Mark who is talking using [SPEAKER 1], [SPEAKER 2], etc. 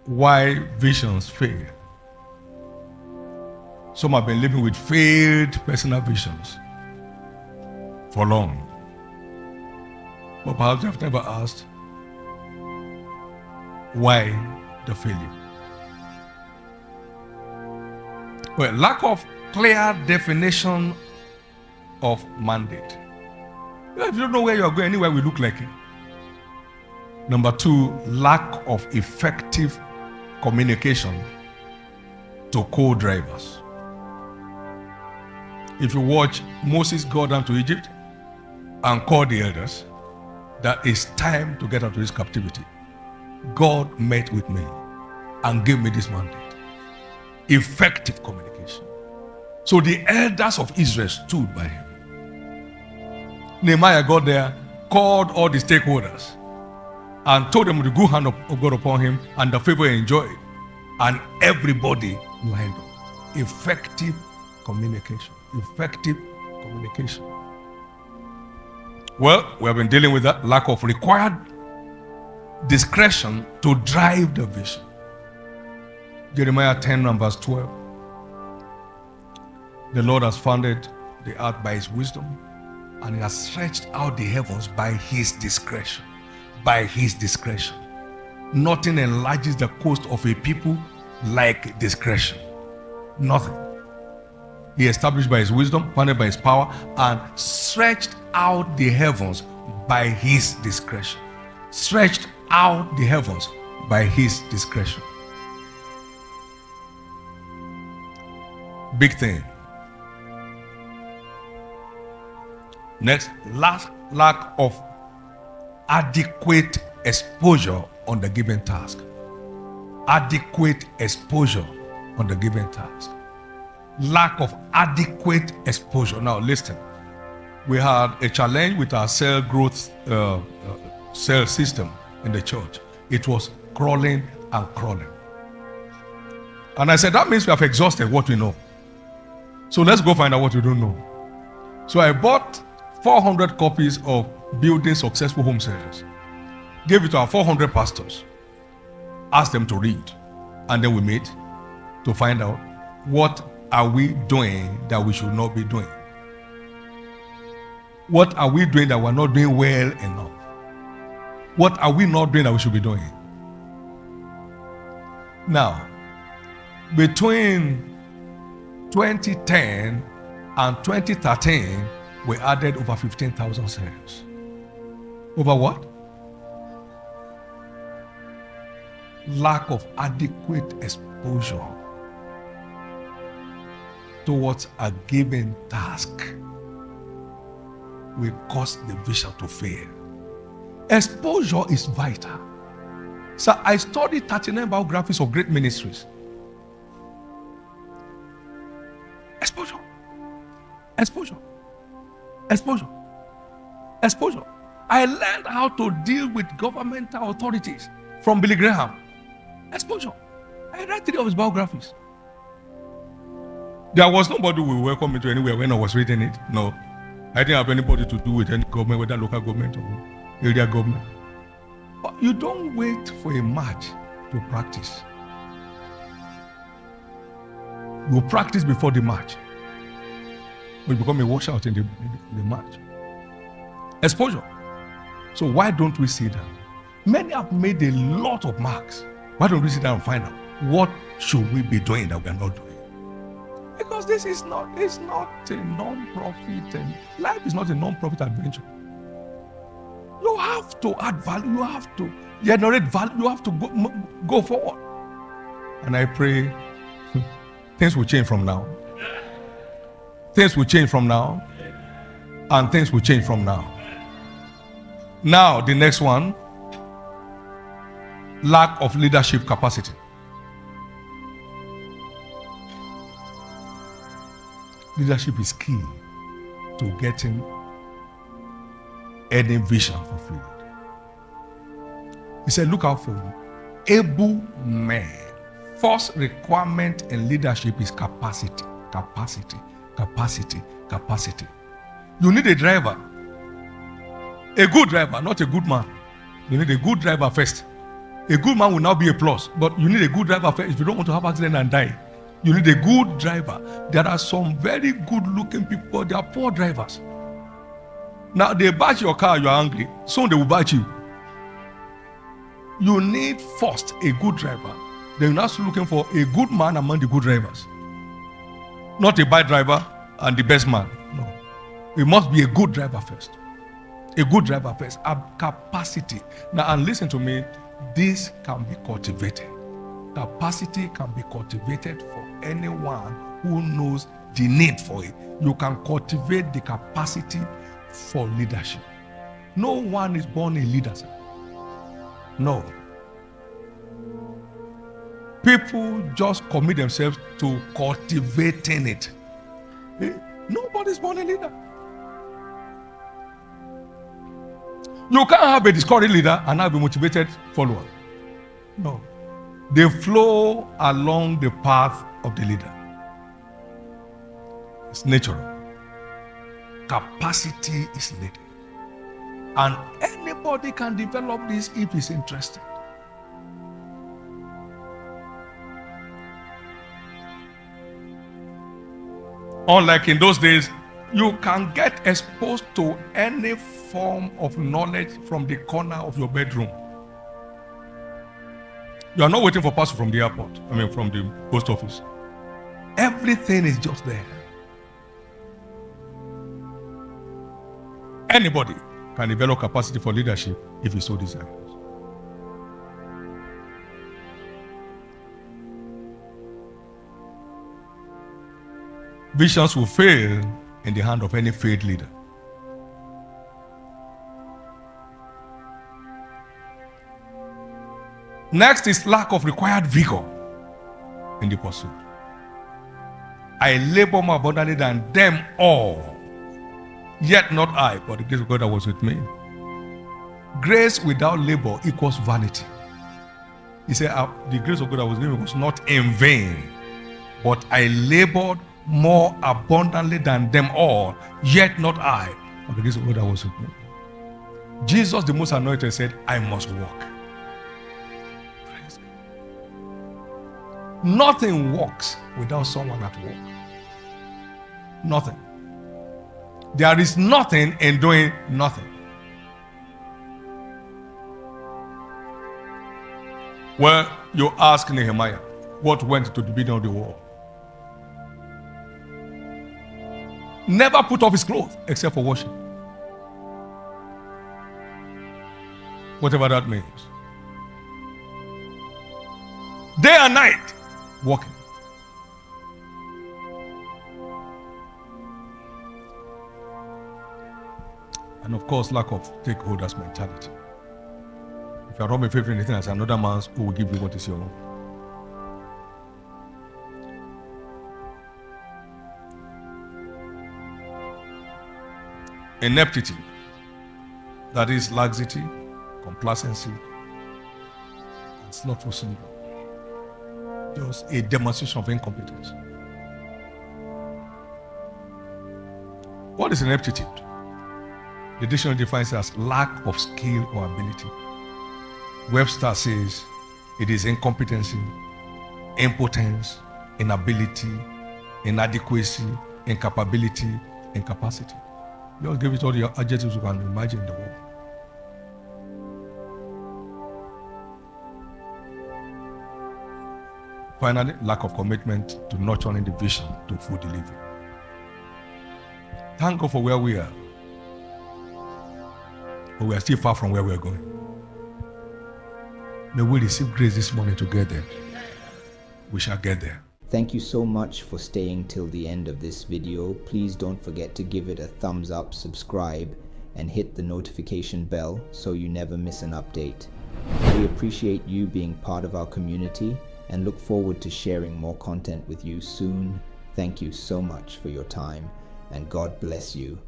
[SPEAKER 1] why visions fail. Some have been living with failed personal visions for long. But perhaps they've never asked why the failure. Well, lack of clear definition of mandate. If you don't know where you are going, anywhere will look like it. Number two, lack of effective communication to co-drivers. If you watch Moses go down to Egypt and call the elders, that it's time to get out of this captivity. God met with me and gave me this mandate. Effective communication. So the elders of Israel stood by him. Nehemiah got there, called all the stakeholders, and told them the good hand of God upon him and the favor he enjoyed. And everybody lined up. Effective communication. Effective communication. Well, we have been dealing with that lack of required discretion to drive the vision. Jeremiah 10 and verse 12. The Lord has founded the earth by his wisdom, and he has stretched out the heavens by his discretion. By his discretion. Nothing enlarges the coast of a people like discretion. Nothing. He established by his wisdom, founded by his power, and stretched out the heavens by his discretion. Stretched out the heavens by his discretion. Big thing. Next, lack of adequate exposure on the given task. Adequate exposure on the given task. Lack of adequate exposure. Now listen, we had a challenge with our cell growth cell system in the church. It was crawling and crawling. And I said, that means we have exhausted what we know. So let's go find out what we don't know. So I bought 400 copies of Building Successful Home Cells. Gave it to our 400 pastors. Asked them to read. And then we met to find out what are we doing that we should not be doing. What are we doing that we're not doing well enough? What are we not doing that we should be doing? Now, between 2010 and 2013, we added over 15,000 cells. Over what? Lack of adequate exposure towards a given task will cause the vision to fail. Exposure is vital. So I studied 39 biographies of great ministries. Exposure. Exposure. Exposure. Exposure. I learned how to deal with governmental authorities from Billy Graham. Exposure. I read 3 of his biographies. There was nobody who welcomed me to anywhere when I was reading it. No. I didn't have anybody to do with any government, whether local government or area government. But you don't wait for a match to practice. You practice before the match. When you become a washout in the match. Exposure. So why don't we see that? Many have made a lot of marks. Why don't we sit down and find out what should we be doing that we are not doing? Because this is not, it's not a non-profit, and life is not a non-profit adventure. You have to add value, you have to generate value, you have to go forward. And I pray things will change from now. Things will change from now. And things will change from now. Now, the next one, lack of leadership capacity. Leadership is key to getting any vision fulfilled. He said, look out for able men. First requirement in leadership is capacity. Capacity. Capacity. Capacity. You need a driver. A good driver, not a good man. You need a good driver first. A good man will now be a plus, but you need a good driver first if you don't want to have accident and die. You need a good driver. There are some very good-looking people, they are poor drivers. Now, they bash your car, you are angry. Soon they will bash you. You need first a good driver. Then you're also looking for a good man among the good drivers. Not a bad driver and the best man. No. It must be a good driver first. A good driver first. A capacity. Now, and listen to me, this can be cultivated. Capacity can be cultivated for anyone who knows the need for it. You can cultivate the capacity for leadership. No one is born a leader, sir. No. People just commit themselves to cultivating it. Nobody's born a leader. You can't have a discouraged leader and have a motivated follower. No. They flow along the path of the leader. It's natural. Capacity is needed. And anybody can develop this if he's interested. Unlike in those days, you can get exposed to any form of knowledge from the corner of your bedroom. You are not waiting for parcel from the airport, from the post office. Everything is just there. Anybody can develop capacity for leadership if he so desires. Visions will fail in the hand of any failed leader. Next is lack of required vigor in the pursuit. I labor more abundantly than them all, yet not I, but the grace of God that was with me. Grace without labor equals vanity. He said, the grace of God that was with me was not in vain, but I labored more abundantly than them all, yet not I, but the grace of God that was with me. Jesus, the most anointed, said, I must walk. Nothing works without someone at work. Nothing. There is nothing in doing nothing. Well, you ask Nehemiah, what went to the building of the wall? Never put off his clothes except for worship. Whatever that means. Day and night, walking. And of course, lack of stakeholders mentality. If you are not favoring anything as another man's, who will give you what is your own? Ineptity, that is laxity, complacency, and slothful, just a demonstration of incompetence. What is ineptitude? The dictionary defines it as lack of skill or ability. Webster says it is incompetency, impotence, inability, inadequacy, incapability, incapacity. Just give it all the adjectives you can imagine in the world. Finally, lack of commitment to nurturing the vision to full delivery. Thank God for where we are, but we are still far from where we are going. May we receive grace this morning to get there. We shall get there.
[SPEAKER 2] Thank you so much for staying till the end of this video. Please don't forget to give it a thumbs up, subscribe, and hit the notification bell so you never miss an update. We appreciate you being part of our community and look forward to sharing more content with you soon. Thank you so much for your time, and God bless you.